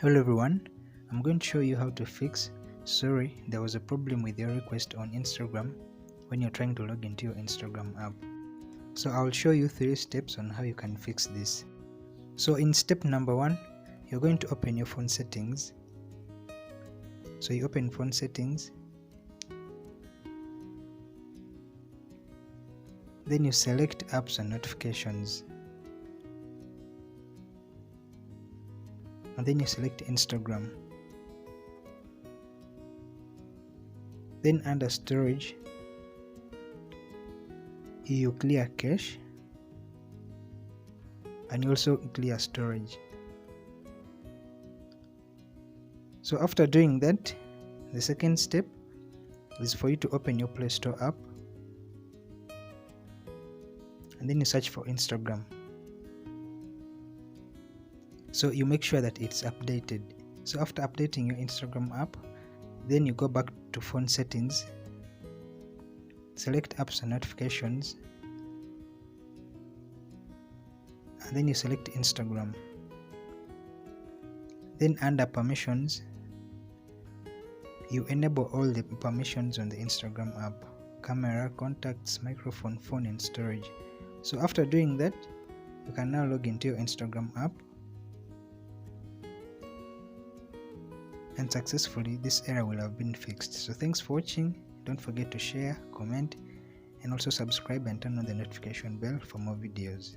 Hello everyone, I'm going to show you how to fix sorry there was a problem with your request on Instagram when you're trying to log into your Instagram app. So I'll show you 3 steps on how you can fix this. So in step number 1, you're going to open your phone settings. So you open phone settings, then you select apps and notifications, and then you select Instagram. Then under storage, you clear cache and you also clear storage. So after doing that, the second step is for you to open your Play Store app and then you search for Instagram. So you make sure that it's updated. So after updating your Instagram app, then you go back to phone settings, select apps and notifications, and then you select Instagram. Then under permissions, you enable all the permissions on the Instagram app: camera, contacts, microphone, phone, and storage. So after doing that, you can now log into your Instagram app, and successfully this error will have been fixed. So thanks for watching. Don't forget to share, comment, and also subscribe and turn on the notification bell for more videos.